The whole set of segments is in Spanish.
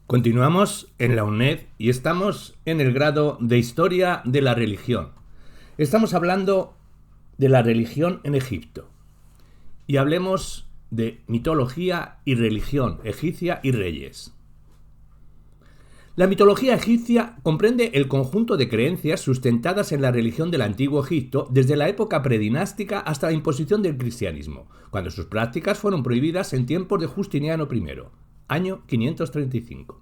Continuamos en la UNED y estamos en el grado de Historia de la Religión. Estamos hablando de la religión en Egipto. Y hablemos de mitología y religión egipcia y reyes. La mitología egipcia comprende el conjunto de creencias sustentadas en la religión del antiguo Egipto desde la época predinástica hasta la imposición del cristianismo, cuando sus prácticas fueron prohibidas en tiempos de Justiniano I, año 535.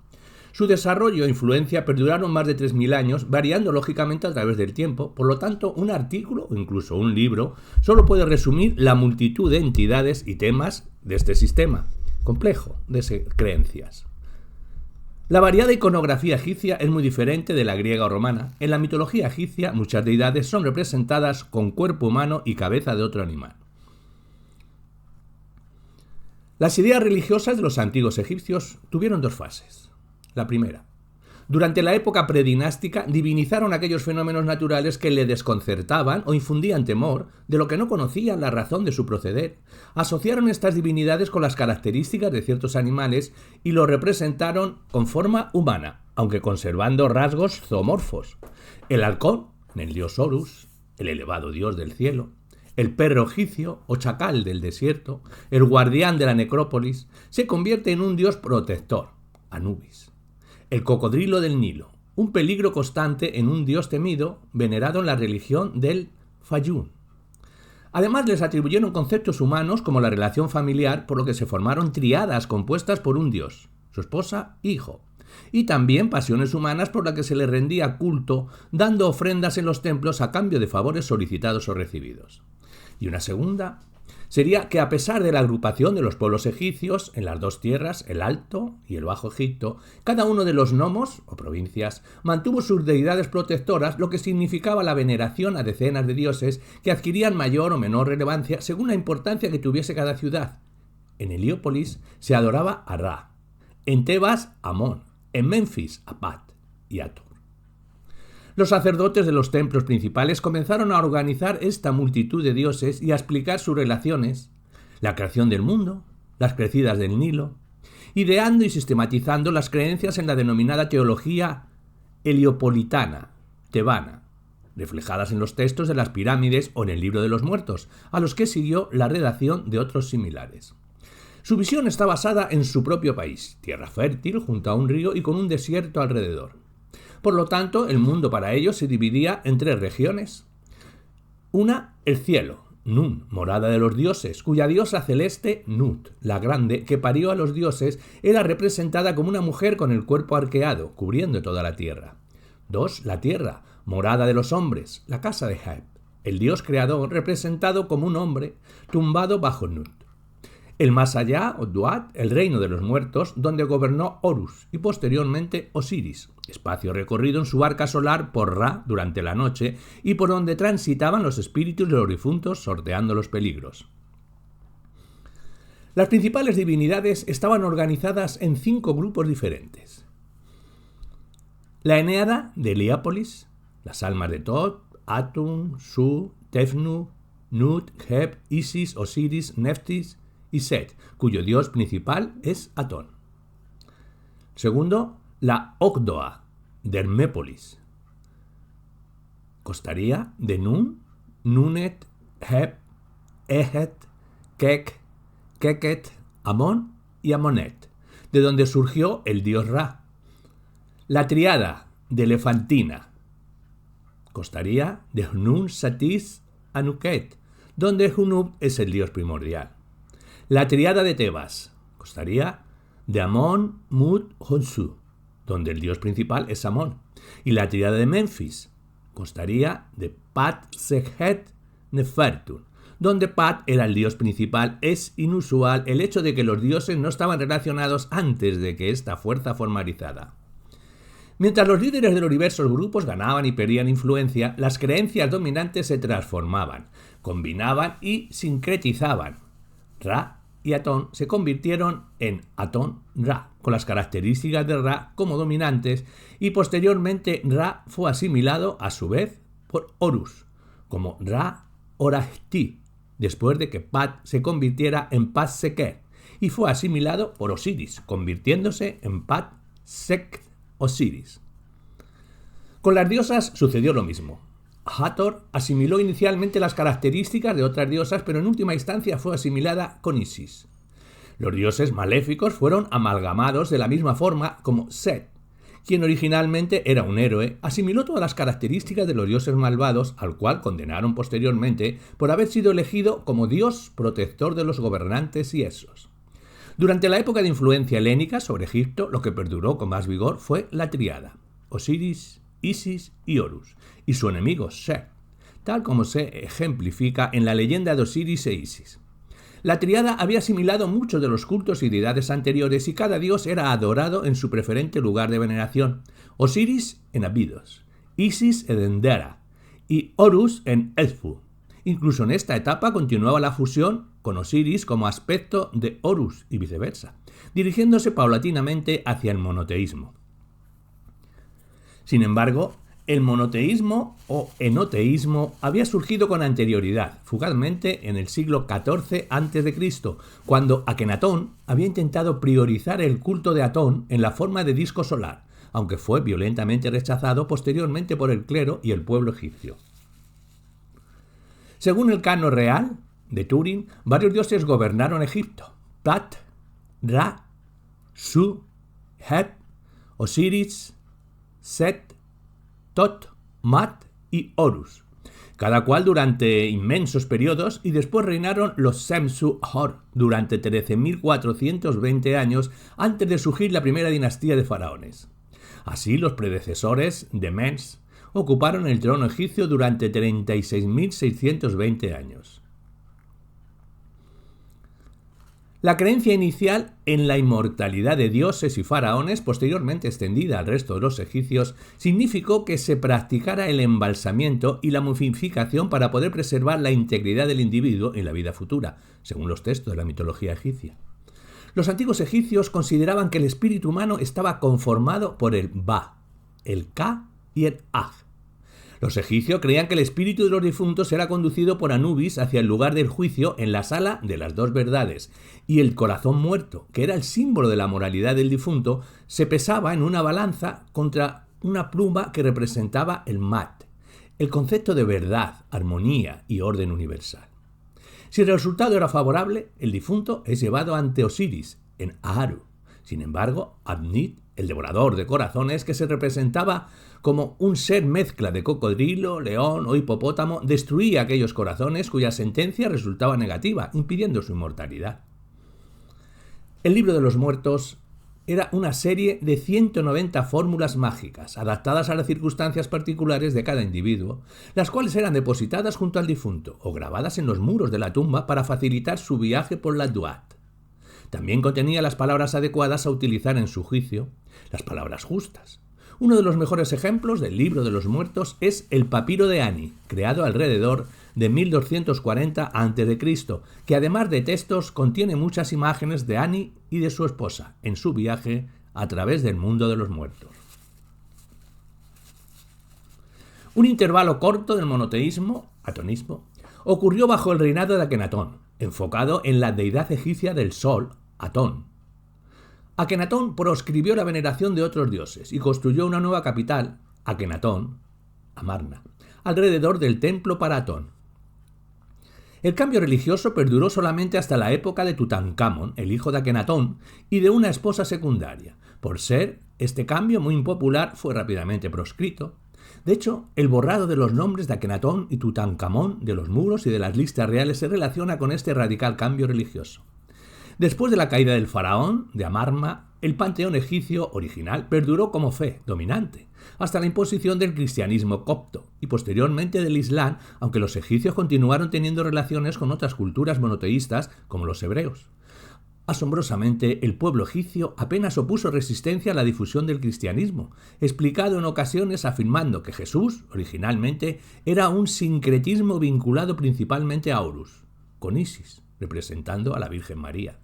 Su desarrollo e influencia perduraron más de 3.000 años, variando lógicamente a través del tiempo. Por lo tanto, un artículo o incluso un libro solo puede resumir la multitud de entidades y temas de este sistema complejo de creencias. La variada iconografía egipcia es muy diferente de la griega o romana. En la mitología egipcia, muchas deidades son representadas con cuerpo humano y cabeza de otro animal. Las ideas religiosas de los antiguos egipcios tuvieron dos fases. La primera. Durante la época predinástica divinizaron aquellos fenómenos naturales que le desconcertaban o infundían temor, de lo que no conocían la razón de su proceder. Asociaron estas divinidades con las características de ciertos animales y lo representaron con forma humana, aunque conservando rasgos zoomorfos. El halcón, en el dios Horus, el elevado dios del cielo. El perro egipcio o chacal del desierto, el guardián de la necrópolis, se convierte en un dios protector, Anubis. El cocodrilo del Nilo, un peligro constante en un dios temido, venerado en la religión del Fayún. Además les atribuyeron conceptos humanos como la relación familiar, por lo que se formaron tríadas compuestas por un dios, su esposa e hijo. Y también pasiones humanas por las que se le rendía culto, dando ofrendas en los templos a cambio de favores solicitados o recibidos. Y una segunda sería que a pesar de la agrupación de los pueblos egipcios en las dos tierras, el Alto y el Bajo Egipto, cada uno de los nomos o provincias mantuvo sus deidades protectoras, lo que significaba la veneración a decenas de dioses que adquirían mayor o menor relevancia según la importancia que tuviese cada ciudad. En Heliópolis se adoraba a Ra, en Tebas a Amón, en Memphis a Pat y a Thor. Los sacerdotes de los templos principales comenzaron a organizar esta multitud de dioses y a explicar sus relaciones, la creación del mundo, las crecidas del Nilo, ideando y sistematizando las creencias en la denominada teología heliopolitana, tebana, reflejadas en los textos de las pirámides o en el libro de los muertos, a los que siguió la redacción de otros similares. Su visión está basada en su propio país, tierra fértil junto a un río y con un desierto alrededor. Por lo tanto, el mundo para ellos se dividía en tres regiones. Una, el cielo, Nun, morada de los dioses, cuya diosa celeste, Nut, la grande, que parió a los dioses, era representada como una mujer con el cuerpo arqueado, cubriendo toda la tierra. 2, la tierra, morada de los hombres, la casa de Heb, el dios creador representado como un hombre, tumbado bajo Nut. El más allá, o Duat, el reino de los muertos, donde gobernó Horus y posteriormente Osiris, espacio recorrido en su barca solar por Ra durante la noche y por donde transitaban los espíritus de los difuntos sorteando los peligros. Las principales divinidades estaban organizadas en 5 grupos diferentes. La Eneada de Heliópolis, las almas de Thoth, Atum, Su, Tefnu, Nut, Heb, Isis, Osiris, Neftis y Set, cuyo dios principal es Atón. Segundo, la Ogdoa de Hermépolis. Constaría de Nun, Nunet, Heb, Ehet, Kek, Keket, Amón y Amonet, de donde surgió el dios Ra. La triada de Elefantina. Constaría de Hnun, Satis, Anuket, donde Hunub es el dios primordial. La triada de Tebas constaría de Amón, Mut, Honsu, donde el dios principal es Amón. Y la triada de Memphis constaría de Pat, Sekhet, Nefertun, donde Pat era el dios principal. Es inusual el hecho de que los dioses no estaban relacionados antes de que esta fuerza formalizada. Mientras los líderes de los diversos grupos ganaban y perdían influencia, las creencias dominantes se transformaban, combinaban y sincretizaban. Ra y Atón se convirtieron en Atón-Ra, con las características de Ra como dominantes, y posteriormente Ra fue asimilado a su vez por Horus, como Ra-Horajti, después de que Pat se convirtiera en Pat-Seker, y fue asimilado por Osiris, convirtiéndose en Pat Set, Osiris. Con las diosas sucedió lo mismo. Hathor asimiló inicialmente las características de otras diosas, pero en última instancia fue asimilada con Isis. Los dioses maléficos fueron amalgamados de la misma forma como Set, quien originalmente era un héroe, asimiló todas las características de los dioses malvados, al cual condenaron posteriormente por haber sido elegido como dios protector de los gobernantes y esos. Durante la época de influencia helénica sobre Egipto, lo que perduró con más vigor fue la tríada: Osiris, Isis y Horus, y su enemigo Set, tal como se ejemplifica en la leyenda de Osiris e Isis. La tríada había asimilado muchos de los cultos y deidades anteriores y cada dios era adorado en su preferente lugar de veneración: Osiris en Abidos, Isis en Dendera y Horus en Edfu. Incluso en esta etapa continuaba la fusión con Osiris como aspecto de Horus y viceversa, dirigiéndose paulatinamente hacia el monoteísmo. Sin embargo, el monoteísmo o enoteísmo había surgido con anterioridad, fugazmente en el siglo XIV a.C., cuando Akenatón había intentado priorizar el culto de Atón en la forma de disco solar, aunque fue violentamente rechazado posteriormente por el clero y el pueblo egipcio. Según el Canon Real de Turín, varios dioses gobernaron Egipto: Ptat, Ra, Su, Heb, Osiris, Set, Tot, Mat y Horus, cada cual durante inmensos periodos, y después reinaron los Semsu-Hor durante 13.420 años antes de surgir la primera dinastía de faraones. Así, los predecesores de Mens ocuparon el trono egipcio durante 36.620 años. La creencia inicial en la inmortalidad de dioses y faraones, posteriormente extendida al resto de los egipcios, significó que se practicara el embalsamiento y la momificación para poder preservar la integridad del individuo en la vida futura, según los textos de la mitología egipcia. Los antiguos egipcios consideraban que el espíritu humano estaba conformado por el Ba, el Ka y el Aj. Los egipcios creían que el espíritu de los difuntos era conducido por Anubis hacia el lugar del juicio en la sala de las dos verdades, y el corazón muerto, que era el símbolo de la moralidad del difunto, se pesaba en una balanza contra una pluma que representaba el Mat, el concepto de verdad, armonía y orden universal. Si el resultado era favorable, el difunto es llevado ante Osiris, en Aaru. Sin embargo, Abnit, el devorador de corazones, que se representaba como un ser mezcla de cocodrilo, león o hipopótamo, destruía aquellos corazones cuya sentencia resultaba negativa, impidiendo su inmortalidad. El libro de los muertos era una serie de 190 fórmulas mágicas, adaptadas a las circunstancias particulares de cada individuo, las cuales eran depositadas junto al difunto o grabadas en los muros de la tumba para facilitar su viaje por la Duat. También contenía las palabras adecuadas a utilizar en su juicio, las palabras justas. Uno de los mejores ejemplos del libro de los muertos es el papiro de Ani, creado alrededor de 1240 a.C., que además de textos contiene muchas imágenes de Ani y de su esposa en su viaje a través del mundo de los muertos. Un intervalo corto del monoteísmo, atonismo, ocurrió bajo el reinado de Akenatón, enfocado en la deidad egipcia del sol, Atón. Akenatón proscribió la veneración de otros dioses y construyó una nueva capital, Akenatón, Amarna, alrededor del templo para Atón. El cambio religioso perduró solamente hasta la época de Tutankamón, el hijo de Akenatón, y de una esposa secundaria. Por ser este cambio muy impopular, fue rápidamente proscrito. De hecho, el borrado de los nombres de Akenatón y Tutankamón de los muros y de las listas reales se relaciona con este radical cambio religioso. Después de la caída del faraón de Amarna, el panteón egipcio original perduró como fe dominante, hasta la imposición del cristianismo copto y posteriormente del Islam, aunque los egipcios continuaron teniendo relaciones con otras culturas monoteístas como los hebreos. Asombrosamente, el pueblo egipcio apenas opuso resistencia a la difusión del cristianismo, explicado en ocasiones afirmando que Jesús, originalmente, era un sincretismo vinculado principalmente a Horus, con Isis, representando a la Virgen María.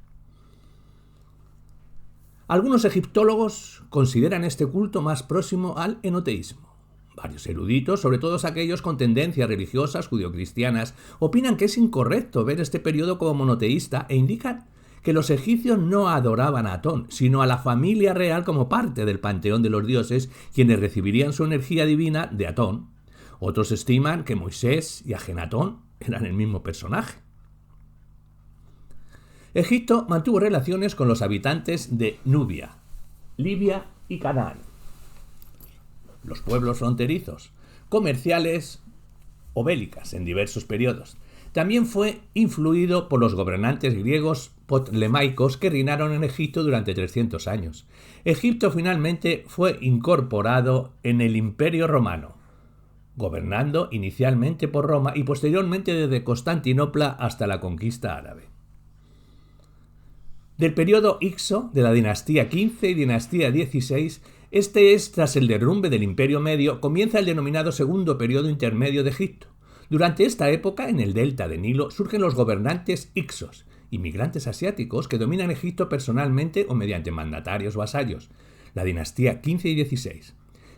Algunos egiptólogos consideran este culto más próximo al enoteísmo. Varios eruditos, sobre todo aquellos con tendencias religiosas judio-cristianas, opinan que es incorrecto ver este periodo como monoteísta e indican que los egipcios no adoraban a Atón, sino a la familia real como parte del panteón de los dioses, quienes recibirían su energía divina de Atón. Otros estiman que Moisés y Ajenatón eran el mismo personaje. Egipto mantuvo relaciones con los habitantes de Nubia, Libia y Canaán, los pueblos fronterizos, comerciales o bélicas en diversos periodos. También fue influido por los gobernantes griegos ptolemaicos que reinaron en Egipto durante 300 años. Egipto finalmente fue incorporado en el Imperio Romano, gobernando inicialmente por Roma y posteriormente desde Constantinopla hasta la conquista árabe. Del periodo Hicso, de la dinastía XV y dinastía XVI, este es, tras el derrumbe del Imperio Medio, comienza el denominado segundo periodo intermedio de Egipto. Durante esta época, en el delta del Nilo, surgen los gobernantes Hicsos, inmigrantes asiáticos que dominan Egipto personalmente o mediante mandatarios vasallos. La dinastía XV y XVI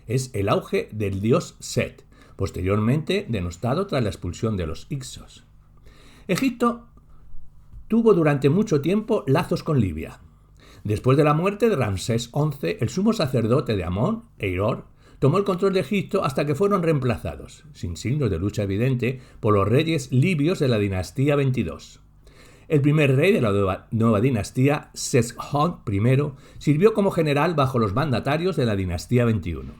es el auge del dios Set, posteriormente denostado tras la expulsión de los Hicsos. Egipto tuvo durante mucho tiempo lazos con Libia. Después de la muerte de Ramsés XI, el sumo sacerdote de Amón, Eiror, tomó el control de Egipto hasta que fueron reemplazados, sin signos de lucha evidente, por los reyes libios de la dinastía 22. El primer rey de la nueva dinastía, Seshon I, sirvió como general bajo los mandatarios de la dinastía 21.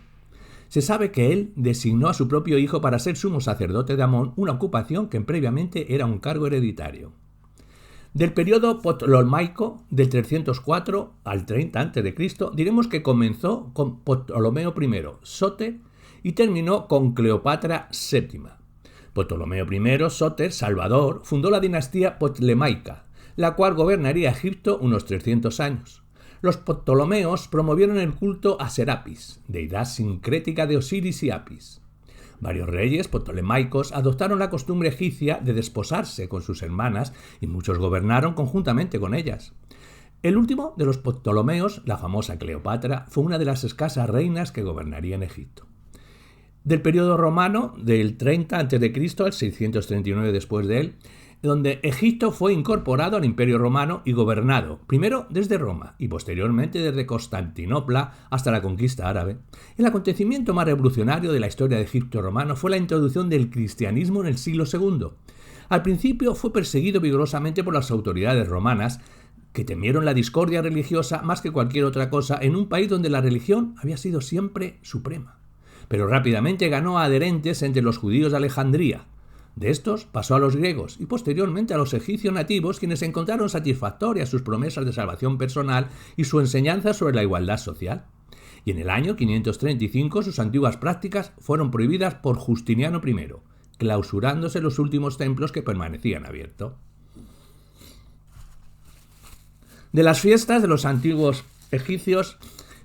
Se sabe que él designó a su propio hijo para ser sumo sacerdote de Amón, una ocupación que previamente era un cargo hereditario. Del periodo ptolomaico, del 304 al 30 a.C., diremos que comenzó con Ptolomeo I, Sóter, y terminó con Cleopatra VII. Ptolomeo I, Sóter, Salvador, fundó la dinastía ptolemaica, la cual gobernaría Egipto unos 300 años. Los ptolomeos promovieron el culto a Serapis, deidad sincrética de Osiris y Apis. Varios reyes ptolemaicos adoptaron la costumbre egipcia de desposarse con sus hermanas y muchos gobernaron conjuntamente con ellas. El último de los ptolomeos, la famosa Cleopatra, fue una de las escasas reinas que gobernarían Egipto. Del periodo romano, del 30 a.C. al 639 después de él, donde Egipto fue incorporado al Imperio Romano y gobernado, primero desde Roma y posteriormente desde Constantinopla hasta la conquista árabe. El acontecimiento más revolucionario de la historia de Egipto romano fue la introducción del cristianismo en el siglo II. Al principio fue perseguido vigorosamente por las autoridades romanas, que temieron la discordia religiosa más que cualquier otra cosa en un país donde la religión había sido siempre suprema. Pero rápidamente ganó adherentes entre los judíos de Alejandría. De estos pasó a los griegos y posteriormente a los egipcios nativos, quienes encontraron satisfactorias sus promesas de salvación personal y su enseñanza sobre la igualdad social. Y en el año 535 sus antiguas prácticas fueron prohibidas por Justiniano I, clausurándose los últimos templos que permanecían abiertos. De las fiestas de los antiguos egipcios,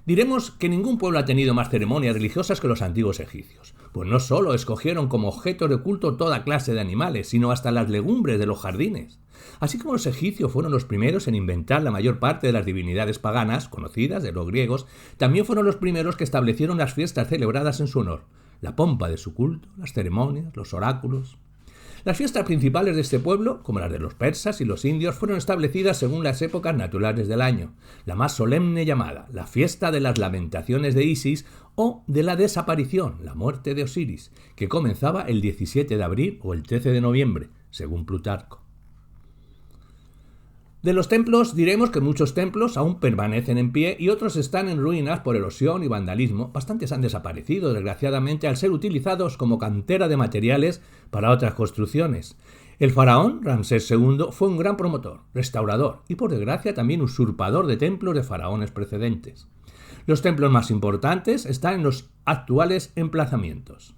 diremos que ningún pueblo ha tenido más ceremonias religiosas que los antiguos egipcios, pues no solo escogieron como objeto de culto toda clase de animales, sino hasta las legumbres de los jardines. Así como los egipcios fueron los primeros en inventar la mayor parte de las divinidades paganas, conocidas de los griegos, también fueron los primeros que establecieron las fiestas celebradas en su honor, la pompa de su culto, las ceremonias, los oráculos. Las fiestas principales de este pueblo, como las de los persas y los indios, fueron establecidas según las épocas naturales del año. La más solemne llamada la fiesta de las lamentaciones de Isis o de la desaparición, la muerte de Osiris, que comenzaba el 17 de abril o el 13 de noviembre, según Plutarco. De los templos diremos que muchos templos aún permanecen en pie y otros están en ruinas por erosión y vandalismo. Bastantes han desaparecido, desgraciadamente, al ser utilizados como cantera de materiales para otras construcciones. El faraón Ramsés II fue un gran promotor, restaurador y, por desgracia, también usurpador de templos de faraones precedentes. Los templos más importantes están en los actuales emplazamientos.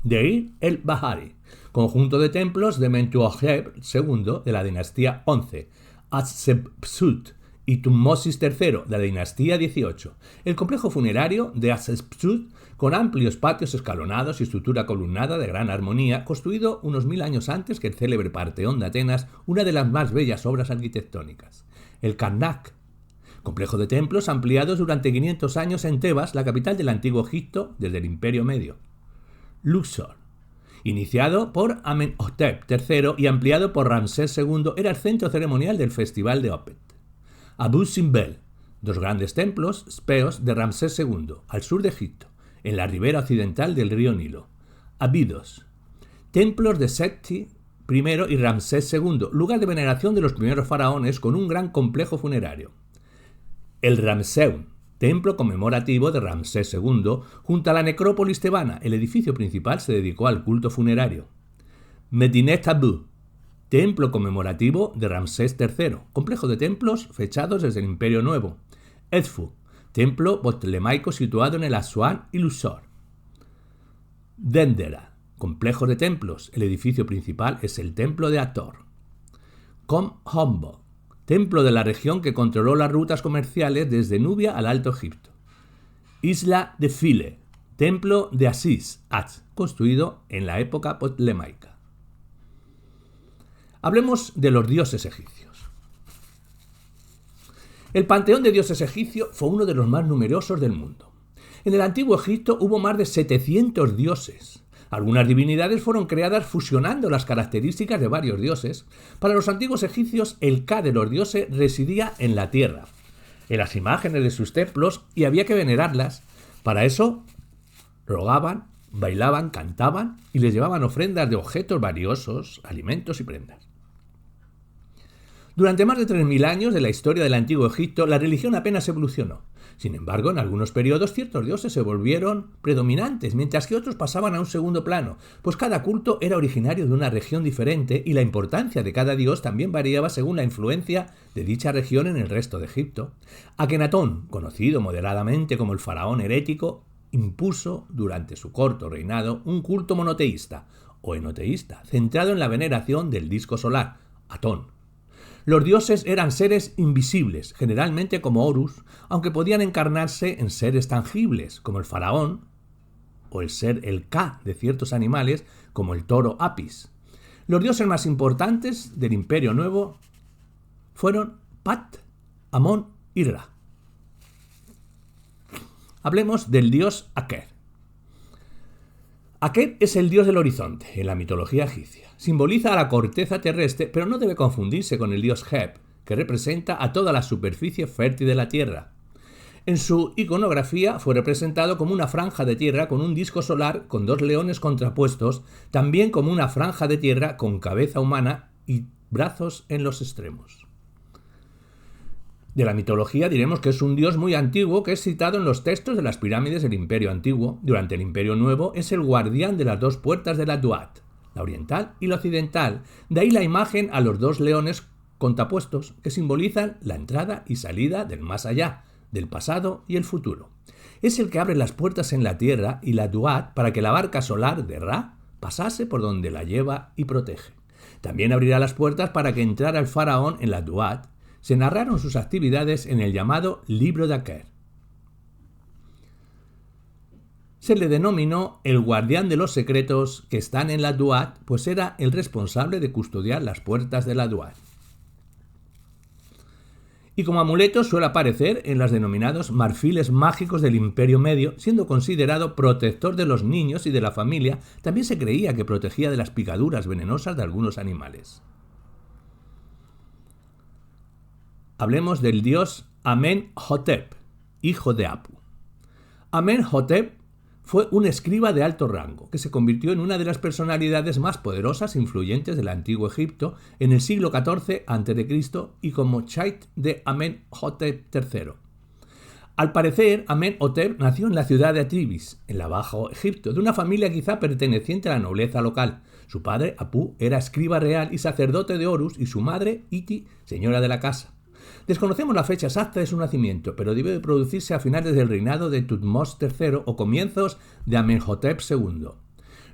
Deir el-Bahari, conjunto de templos de Mentuhotep II de la dinastía XI, Hatshepsut y Tutmosis III de la dinastía XVIII, el complejo funerario de Hatshepsut con amplios patios escalonados y estructura columnada de gran armonía, construido unos 1000 años antes que el célebre Parteón de Atenas, una de las más bellas obras arquitectónicas. El Karnak, complejo de templos ampliados durante 500 años en Tebas, la capital del antiguo Egipto desde el Imperio Medio. Luxor, Iniciado por Amenhotep III y ampliado por Ramsés II, era el centro ceremonial del Festival de Opet. Abu Simbel, dos grandes templos espeos de Ramsés II, al sur de Egipto, en la ribera occidental del río Nilo. Abidos, templos de Seti I y Ramsés II, lugar de veneración de los primeros faraones con un gran complejo funerario. El Ramseun, templo conmemorativo de Ramsés II, junto a la necrópolis tebana. El edificio principal se dedicó al culto funerario. Medinet Abu, templo conmemorativo de Ramsés III, complejo de templos fechados desde el Imperio Nuevo. Edfu, templo ptolemaico situado en el Asuán y Luxor. Dendera, complejo de templos. El edificio principal es el templo de Hathor. Kom-Hombo, templo de la región que controló las rutas comerciales desde Nubia al Alto Egipto. Isla de Philae, templo de Asis, construido en la época ptolemaica. Hablemos de los dioses egipcios. El panteón de dioses egipcio fue uno de los más numerosos del mundo. En el antiguo Egipto hubo más de 700 dioses. Algunas divinidades fueron creadas fusionando las características de varios dioses. Para los antiguos egipcios, el Ka de los dioses residía en la tierra, en las imágenes de sus templos, y había que venerarlas. Para eso, rogaban, bailaban, cantaban y les llevaban ofrendas de objetos valiosos, alimentos y prendas. Durante más de 3.000 años de la historia del antiguo Egipto, la religión apenas evolucionó. Sin embargo, en algunos periodos ciertos dioses se volvieron predominantes, mientras que otros pasaban a un segundo plano, pues cada culto era originario de una región diferente y la importancia de cada dios también variaba según la influencia de dicha región en el resto de Egipto. Akenatón, conocido moderadamente como el faraón herético, impuso durante su corto reinado un culto monoteísta o enoteísta, centrado en la veneración del disco solar, Atón. Los dioses eran seres invisibles, generalmente como Horus, aunque podían encarnarse en seres tangibles, como el faraón, o el Ka de ciertos animales, como el toro Apis. Los dioses más importantes del Imperio Nuevo fueron Pat, Amón y Ra. Hablemos del dios Aker. Aker es el dios del horizonte en la mitología egipcia. Simboliza a la corteza terrestre, pero no debe confundirse con el dios Heb, que representa a toda la superficie fértil de la tierra. En su iconografía fue representado como una franja de tierra con un disco solar con dos leones contrapuestos, también como una franja de tierra con cabeza humana y brazos en los extremos. De la mitología diremos que es un dios muy antiguo que es citado en los textos de las pirámides del Imperio Antiguo. Durante el Imperio Nuevo es el guardián de las dos puertas de la Duat, la oriental y la occidental. De ahí la imagen a los dos leones contrapuestos que simbolizan la entrada y salida del más allá, del pasado y el futuro. Es el que abre las puertas en la tierra y la Duat para que la barca solar de Ra pasase por donde la lleva y protege. También abrirá las puertas para que entrara el faraón en la Duat. Se narraron sus actividades en el llamado Libro de Aker. Se le denominó el guardián de los secretos que están en la Duat, pues era el responsable de custodiar las puertas de la Duat. Y como amuleto suele aparecer en los denominados marfiles mágicos del Imperio Medio, siendo considerado protector de los niños y de la familia. También se creía que protegía de las picaduras venenosas de algunos animales. Hablemos del dios Amenhotep, hijo de Apu. Amenhotep fue un escriba de alto rango, que se convirtió en una de las personalidades más poderosas e influyentes del antiguo Egipto en el siglo XIV a.C. y como Chait de Amenhotep III. Al parecer, Amenhotep nació en la ciudad de Atribis, en la Bajo Egipto, de una familia quizá perteneciente a la nobleza local. Su padre, Apu, era escriba real y sacerdote de Horus, y su madre, Iti, señora de la casa. Desconocemos la fecha exacta de su nacimiento, pero debió de producirse a finales del reinado de Tutmos III o comienzos de Amenhotep II.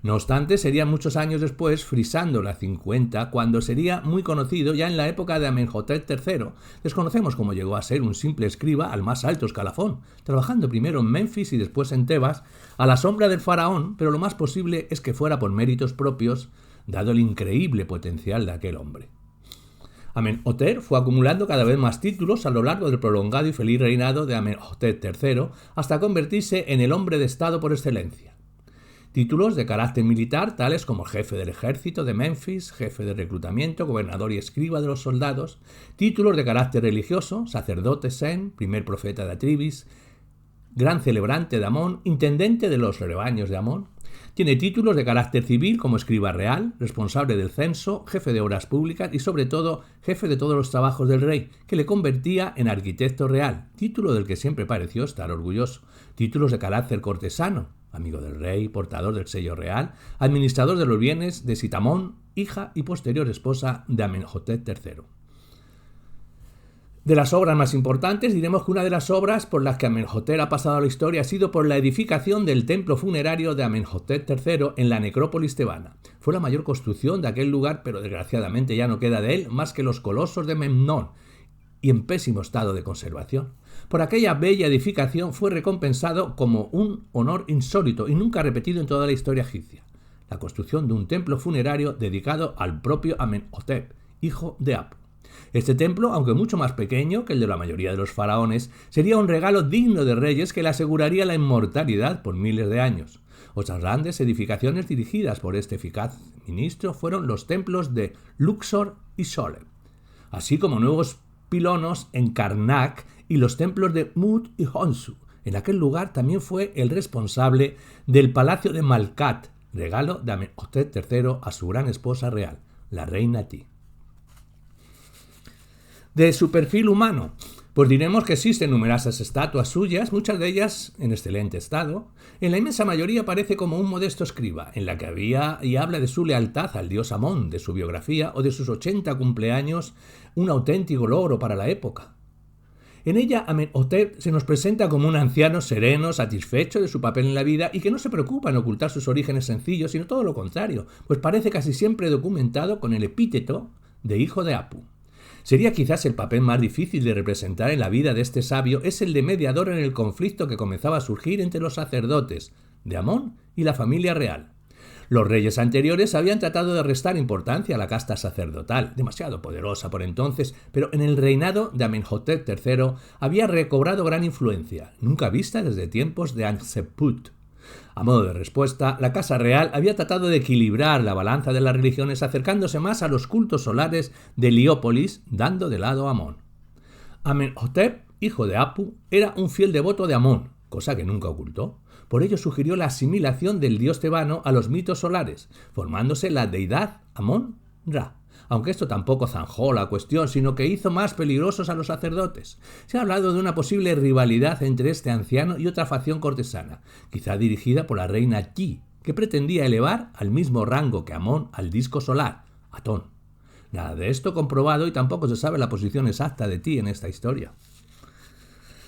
No obstante, sería muchos años después, frisando la 50, cuando sería muy conocido ya en la época de Amenhotep III. Desconocemos cómo llegó a ser un simple escriba al más alto escalafón, trabajando primero en Memphis y después en Tebas, a la sombra del faraón, pero lo más posible es que fuera por méritos propios, dado el increíble potencial de aquel hombre. Amenhotep fue acumulando cada vez más títulos a lo largo del prolongado y feliz reinado de Amenhotep III hasta convertirse en el hombre de Estado por excelencia. Títulos de carácter militar, tales como jefe del ejército de Memphis, jefe de reclutamiento, gobernador y escriba de los soldados. Títulos de carácter religioso, sacerdote Sen, primer profeta de Atribis, gran celebrante de Amón, intendente de los rebaños de Amón. Tiene títulos de carácter civil como escriba real, responsable del censo, jefe de obras públicas y sobre todo jefe de todos los trabajos del rey, que le convertía en arquitecto real, título del que siempre pareció estar orgulloso. Títulos de carácter cortesano, amigo del rey, portador del sello real, administrador de los bienes de Sitamón, hija y posterior esposa de Amenhotep III. De las obras más importantes, diremos que una de las obras por las que Amenhotep ha pasado a la historia ha sido por la edificación del templo funerario de Amenhotep III en la necrópolis tebana. Fue la mayor construcción de aquel lugar, pero desgraciadamente ya no queda de él más que los colosos de Memnón, y en pésimo estado de conservación. Por aquella bella edificación fue recompensado como un honor insólito y nunca repetido en toda la historia egipcia: la construcción de un templo funerario dedicado al propio Amenhotep, hijo de Apu. Este templo, aunque mucho más pequeño que el de la mayoría de los faraones, sería un regalo digno de reyes que le aseguraría la inmortalidad por miles de años. Otras grandes edificaciones dirigidas por este eficaz ministro fueron los templos de Luxor y Soleb, así como nuevos pilonos en Karnak y los templos de Mut y Honsu. En aquel lugar también fue el responsable del palacio de Malkat, regalo de Amenhotep III a su gran esposa real, la reina Ti. De su perfil humano, pues diremos que existen numerosas estatuas suyas, muchas de ellas en excelente estado. En la inmensa mayoría aparece como un modesto escriba, en la que había y habla de su lealtad al dios Amón, de su biografía o de sus 80 cumpleaños, un auténtico logro para la época. En ella, Amenhotep se nos presenta como un anciano sereno, satisfecho de su papel en la vida y que no se preocupa en ocultar sus orígenes sencillos, sino todo lo contrario, pues parece casi siempre documentado con el epíteto de hijo de Apu. Sería quizás el papel más difícil de representar en la vida de este sabio, es el de mediador en el conflicto que comenzaba a surgir entre los sacerdotes de Amón y la familia real. Los reyes anteriores habían tratado de restar importancia a la casta sacerdotal, demasiado poderosa por entonces, pero en el reinado de Amenhotep III había recobrado gran influencia, nunca vista desde tiempos de Hatshepsut. A modo de respuesta, la Casa Real había tratado de equilibrar la balanza de las religiones acercándose más a los cultos solares de Heliópolis, dando de lado a Amón. Amenhotep, hijo de Apu, era un fiel devoto de Amón, cosa que nunca ocultó. Por ello sugirió la asimilación del dios tebano a los mitos solares, formándose la deidad Amón-Ra. Aunque esto tampoco zanjó la cuestión, sino que hizo más peligrosos a los sacerdotes. Se ha hablado de una posible rivalidad entre este anciano y otra facción cortesana, quizá dirigida por la reina Ti, que pretendía elevar al mismo rango que Amón al disco solar, Atón. Nada de esto comprobado y tampoco se sabe la posición exacta de Ti en esta historia.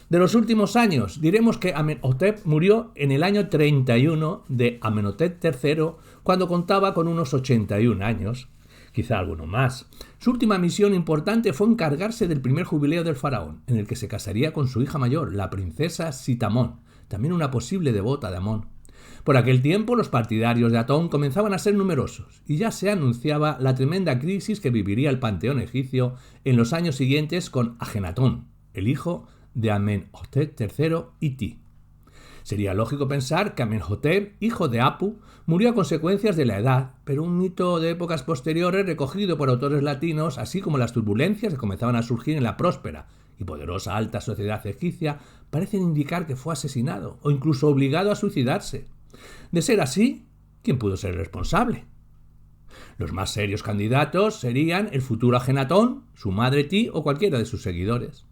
De los últimos años, diremos que Amenhotep murió en el año 31 de Amenhotep III, cuando contaba con unos 81 años, quizá alguno más. Su última misión importante fue encargarse del primer jubileo del faraón, en el que se casaría con su hija mayor, la princesa Sitamón, también una posible devota de Amón. Por aquel tiempo, los partidarios de Atón comenzaban a ser numerosos, y ya se anunciaba la tremenda crisis que viviría el panteón egipcio en los años siguientes con Ajenatón, el hijo de Amenhotep III y Ti. Sería lógico pensar que Amenhotep, hijo de Apu, murió a consecuencias de la edad, pero un mito de épocas posteriores recogido por autores latinos, así como las turbulencias que comenzaban a surgir en la próspera y poderosa alta sociedad egipcia, parecen indicar que fue asesinado o incluso obligado a suicidarse. De ser así, ¿quién pudo ser el responsable? Los más serios candidatos serían el futuro Ajenatón, su madre Ti o cualquiera de sus seguidores.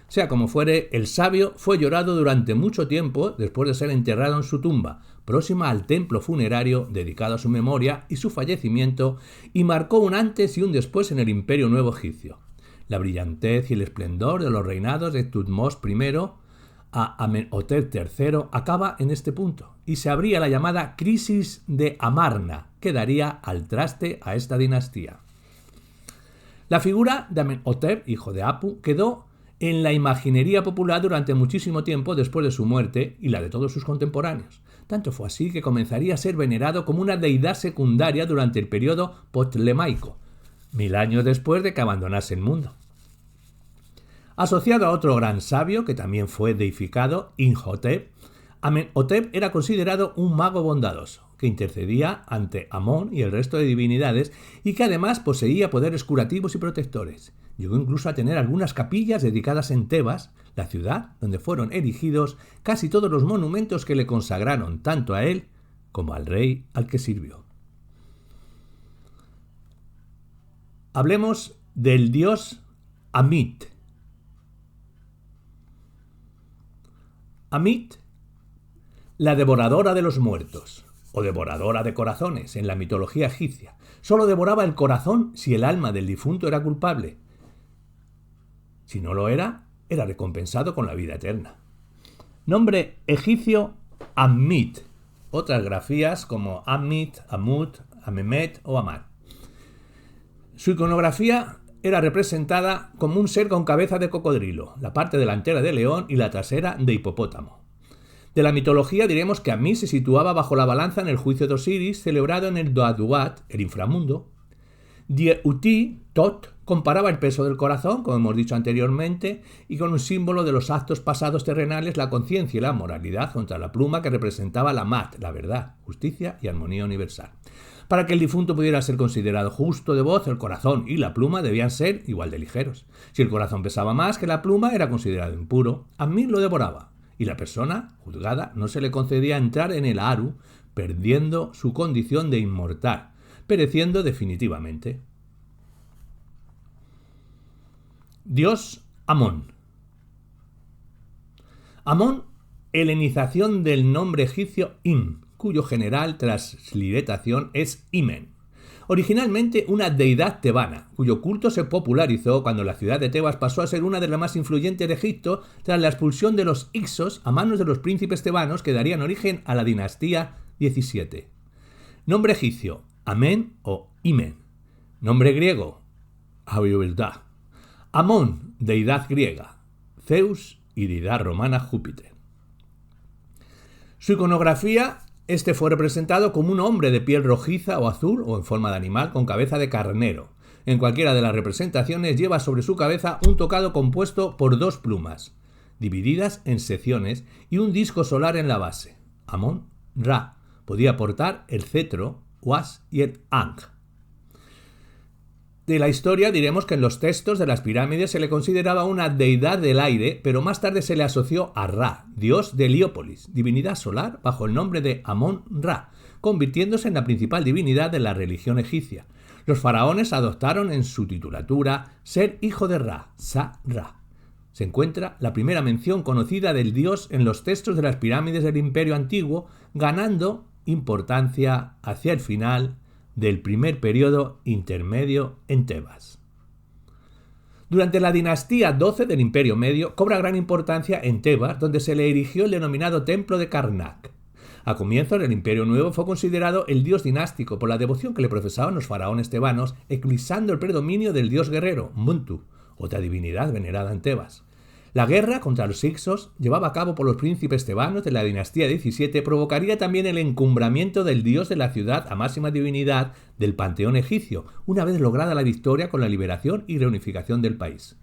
Sea como fuere, el sabio fue llorado durante mucho tiempo después de ser enterrado en su tumba, próxima al templo funerario dedicado a su memoria y su fallecimiento, y marcó un antes y un después en el Imperio Nuevo Egipcio. La brillantez y el esplendor de los reinados de Tutmos I a Amenhotep III acaba en este punto, y se abría la llamada crisis de Amarna, que daría al traste a esta dinastía. La figura de Amenhotep, hijo de Apu, quedó en la imaginería popular durante muchísimo tiempo después de su muerte y la de todos sus contemporáneos. Tanto fue así que comenzaría a ser venerado como una deidad secundaria durante el periodo ptolemaico, 1000 años después de que abandonase el mundo. Asociado a otro gran sabio que también fue deificado, Imhotep, Amenhotep era considerado un mago bondadoso, que intercedía ante Amón y el resto de divinidades y que además poseía poderes curativos y protectores. Llegó incluso a tener algunas capillas dedicadas en Tebas, la ciudad donde fueron erigidos casi todos los monumentos que le consagraron tanto a él como al rey al que sirvió. Hablemos del dios Amit. Amit, la devoradora de los muertos, o devoradora de corazones en la mitología egipcia, solo devoraba el corazón si el alma del difunto era culpable. Si no lo era, era recompensado con la vida eterna. Nombre egipcio Amit, otras grafías como Amit, Amut, Amemet o Amat. Su iconografía era representada como un ser con cabeza de cocodrilo, la parte delantera de león y la trasera de hipopótamo. De la mitología diremos que Amit se situaba bajo la balanza en el juicio de Osiris, celebrado en el Doaduat, el inframundo. Dieuti, Tot, comparaba el peso del corazón, como hemos dicho anteriormente, y con un símbolo de los actos pasados terrenales, la conciencia y la moralidad, contra la pluma que representaba la Mat, la verdad, justicia y armonía universal. Para que el difunto pudiera ser considerado justo de voz, el corazón y la pluma debían ser igual de ligeros. Si el corazón pesaba más que la pluma, era considerado impuro. Amit lo devoraba, y la persona juzgada no se le concedía entrar en el Aru, perdiendo su condición de inmortal, pereciendo definitivamente. Dios Amón. Amón, helenización del nombre egipcio Im, cuyo general transliteración es Imen. Originalmente una deidad tebana, cuyo culto se popularizó cuando la ciudad de Tebas pasó a ser una de las más influyentes de Egipto tras la expulsión de los Hicsos a manos de los príncipes tebanos que darían origen a la dinastía 17. Nombre egipcio, Amen o Imen. Nombre griego, Abiubilda. Amón, deidad griega, Zeus y deidad romana Júpiter. Su iconografía, fue representado como un hombre de piel rojiza o azul o en forma de animal con cabeza de carnero. En cualquiera de las representaciones lleva sobre su cabeza un tocado compuesto por dos plumas, divididas en secciones y un disco solar en la base. Amón Ra podía portar el cetro, Uas y el Ankh. De la historia diremos que en los textos de las pirámides se le consideraba una deidad del aire, pero más tarde se le asoció a Ra, dios de Heliópolis, divinidad solar bajo el nombre de Amón Ra, convirtiéndose en la principal divinidad de la religión egipcia. Los faraones adoptaron en su titulatura ser hijo de Ra, Sa-Ra. Se encuentra la primera mención conocida del dios en los textos de las pirámides del Imperio Antiguo, ganando importancia hacia el final del primer periodo intermedio en Tebas. Durante la dinastía 12 del Imperio Medio cobra gran importancia en Tebas, donde se le erigió el denominado Templo de Karnak. A comienzos del Imperio Nuevo fue considerado el dios dinástico por la devoción que le profesaban los faraones tebanos, eclipsando el predominio del dios guerrero, Muntu, otra divinidad venerada en Tebas. La guerra contra los Hicsos, llevada a cabo por los príncipes tebanos de la dinastía 17, provocaría también el encumbramiento del dios de la ciudad a máxima divinidad del panteón egipcio, una vez lograda la victoria con la liberación y reunificación del país.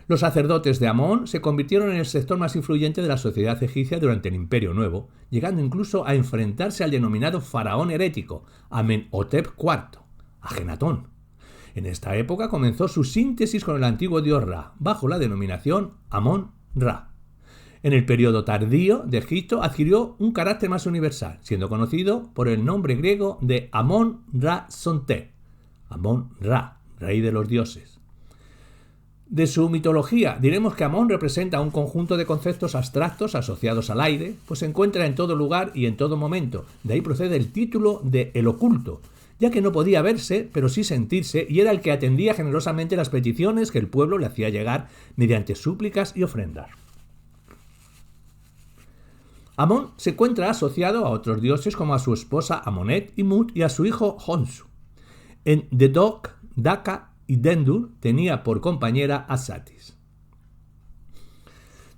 Los sacerdotes de Amón se convirtieron en el sector más influyente de la sociedad egipcia durante el Imperio Nuevo, llegando incluso a enfrentarse al denominado faraón herético, Amenhotep IV, Ajenatón. En esta época comenzó su síntesis con el antiguo dios Ra, bajo la denominación Amón-Ra. En el periodo tardío de Egipto adquirió un carácter más universal, siendo conocido por el nombre griego de Amón-Ra-Sonté, Amón-Ra, rey de los dioses. De su mitología diremos que Amón representa un conjunto de conceptos abstractos asociados al aire, pues se encuentra en todo lugar y en todo momento. De ahí procede el título de El Oculto, ya que no podía verse, pero sí sentirse, y era el que atendía generosamente las peticiones que el pueblo le hacía llegar mediante súplicas y ofrendas. Amón se encuentra asociado a otros dioses como a su esposa Amonet y Mut y a su hijo Honsu. En Dedok, Daka y Dendur tenía por compañera a Satis.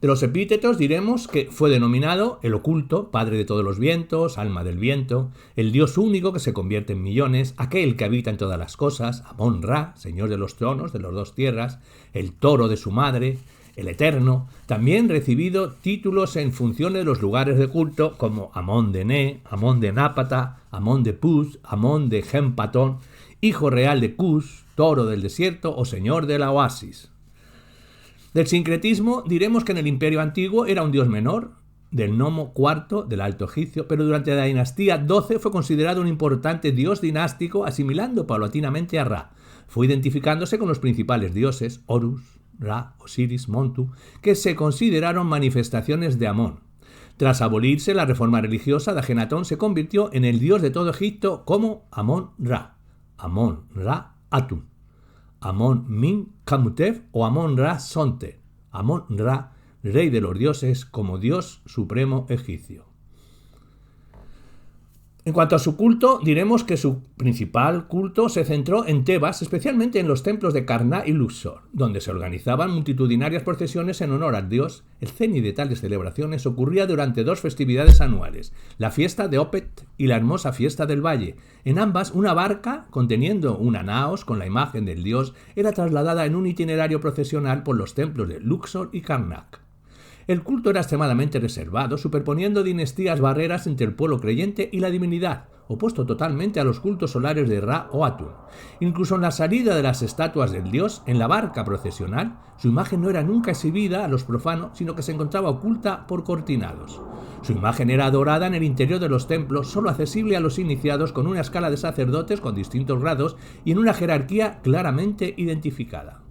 De los epítetos diremos que fue denominado el oculto, padre de todos los vientos, alma del viento, el dios único que se convierte en millones, aquel que habita en todas las cosas, Amón-Ra, señor de los tronos de las dos tierras, el toro de su madre, el Eterno, también recibido títulos en función de los lugares de culto como Amón de Ne, Amón de Nápata, Amón de Puz, Amón de Gempatón, hijo real de Cus, toro del desierto o señor de la oasis. Del sincretismo diremos que en el Imperio Antiguo era un dios menor, del nomo IV del Alto Egipcio, pero durante la dinastía XII fue considerado un importante dios dinástico, asimilando paulatinamente a Ra. Fue identificándose con los principales dioses, Horus, Ra, Osiris, Montu, que se consideraron manifestaciones de Amón. Tras abolirse la reforma religiosa, Ajenatón se convirtió en el dios de todo Egipto como Amón-Ra, Amón-Ra Atum, Amón-Min-Kamutev o Amón-Ra Sonte, Amón-Ra, rey de los dioses, como dios supremo egipcio. En cuanto a su culto, diremos que su principal culto se centró en Tebas, especialmente en los templos de Karná y Luxor, donde se organizaban multitudinarias procesiones en honor al dios. El cenit de tales celebraciones ocurría durante dos festividades anuales, la fiesta de Opet y la hermosa fiesta del Valle. En ambas, una barca conteniendo una naos con la imagen del dios era trasladada en un itinerario procesional por los templos de Luxor y Karnak. El culto era extremadamente reservado, superponiendo dinastías barreras entre el pueblo creyente y la divinidad, opuesto totalmente a los cultos solares de Ra o Atum. Incluso en la salida de las estatuas del dios, en la barca procesional, su imagen no era nunca exhibida a los profanos, sino que se encontraba oculta por cortinados. Su imagen era adorada en el interior de los templos, solo accesible a los iniciados con una escala de sacerdotes con distintos grados y en una jerarquía claramente identificada.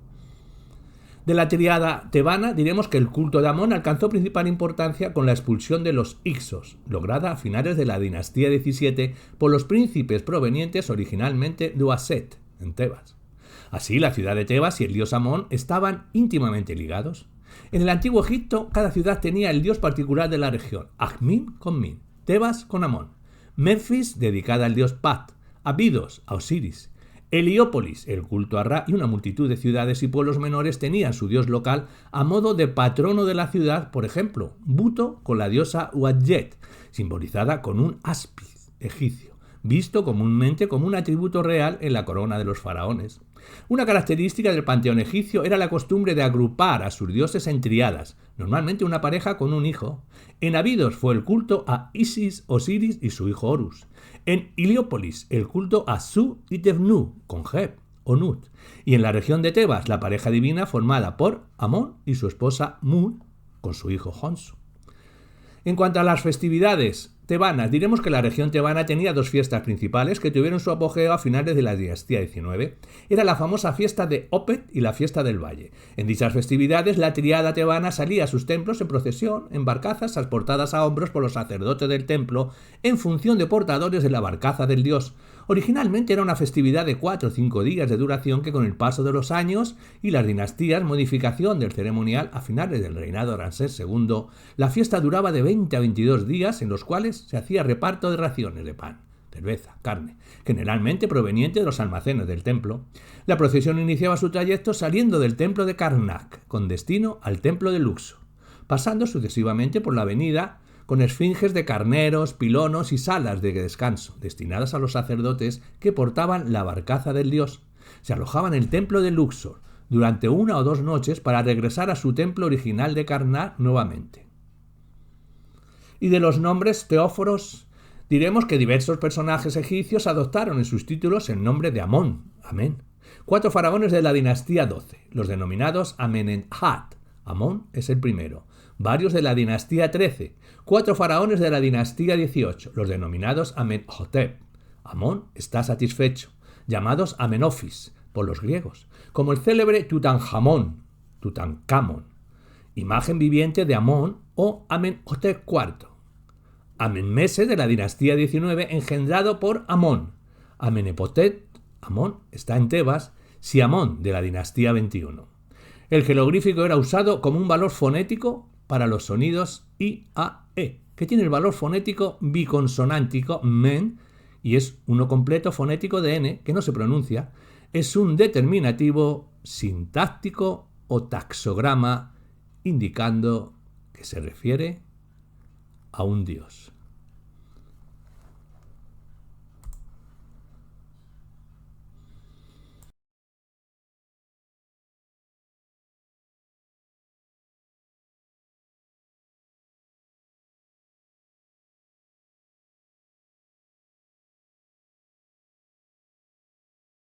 De la tríada tebana diremos que el culto de Amón alcanzó principal importancia con la expulsión de los Ixos, lograda a finales de la dinastía XVII por los príncipes provenientes originalmente de Uaset, en Tebas. Así, la ciudad de Tebas y el dios Amón estaban íntimamente ligados. En el antiguo Egipto, cada ciudad tenía el dios particular de la región, Ajmin con Min, Tebas con Amón, Memphis dedicada al dios Pat, Abidos a Osiris, Heliópolis, el culto a Ra, y una multitud de ciudades y pueblos menores tenían su dios local a modo de patrono de la ciudad, por ejemplo, Buto con la diosa Uadjet, simbolizada con un áspiz egipcio, visto comúnmente como un atributo real en la corona de los faraones. Una característica del panteón egipcio era la costumbre de agrupar a sus dioses en triadas, normalmente una pareja con un hijo. En Abidos fue el culto a Isis, Osiris y su hijo Horus. En Heliópolis, el culto a Su y Tefnú, con Geb o Nut. Y en la región de Tebas, la pareja divina formada por Amón y su esposa Mun, con su hijo Honsu. En cuanto a las festividades tebanas, diremos que la región tebana tenía dos fiestas principales que tuvieron su apogeo a finales de la dinastía XIX. Era la famosa fiesta de Opet y la fiesta del Valle. En dichas festividades, la tríada tebana salía a sus templos en procesión, en barcazas transportadas a hombros por los sacerdotes del templo en función de portadores de la barcaza del dios. Originalmente era una festividad de 4 o 5 días de duración que con el paso de los años y las dinastías, modificación del ceremonial a finales del reinado de Ramsés II, la fiesta duraba de 20 a 22 días en los cuales se hacía reparto de raciones de pan, cerveza, carne, generalmente proveniente de los almacenes del templo. La procesión iniciaba su trayecto saliendo del templo de Karnak, con destino al templo de Luxor, pasando sucesivamente por la avenida con esfinges de carneros, pilonos y salas de descanso, destinadas a los sacerdotes que portaban la barcaza del dios. Se alojaban en el templo de Luxor durante 1 o 2 noches para regresar a su templo original de Karnak nuevamente. Y de los nombres teóforos, diremos que diversos personajes egipcios adoptaron en sus títulos el nombre de Amón, Amén. 4 faraones de la dinastía XII, los denominados Amenemhat, Amón es el primero. Varios de la dinastía XIII, 4 faraones de la dinastía XVIII, los denominados Amenhotep. Amón está satisfecho, llamados Amenofis por los griegos, como el célebre Tutankamón, imagen viviente de Amón o Amenhotep IV. Amenmeses de la dinastía XIX, engendrado por Amón. Amenhotep, Amón está en Tebas, Siamón de la dinastía XXI. El jeroglífico era usado como un valor fonético para los sonidos I, A, E, que tiene el valor fonético biconsonántico men y es uno completo fonético de N que no se pronuncia. Es un determinativo sintáctico o taxograma indicando que se refiere a un dios.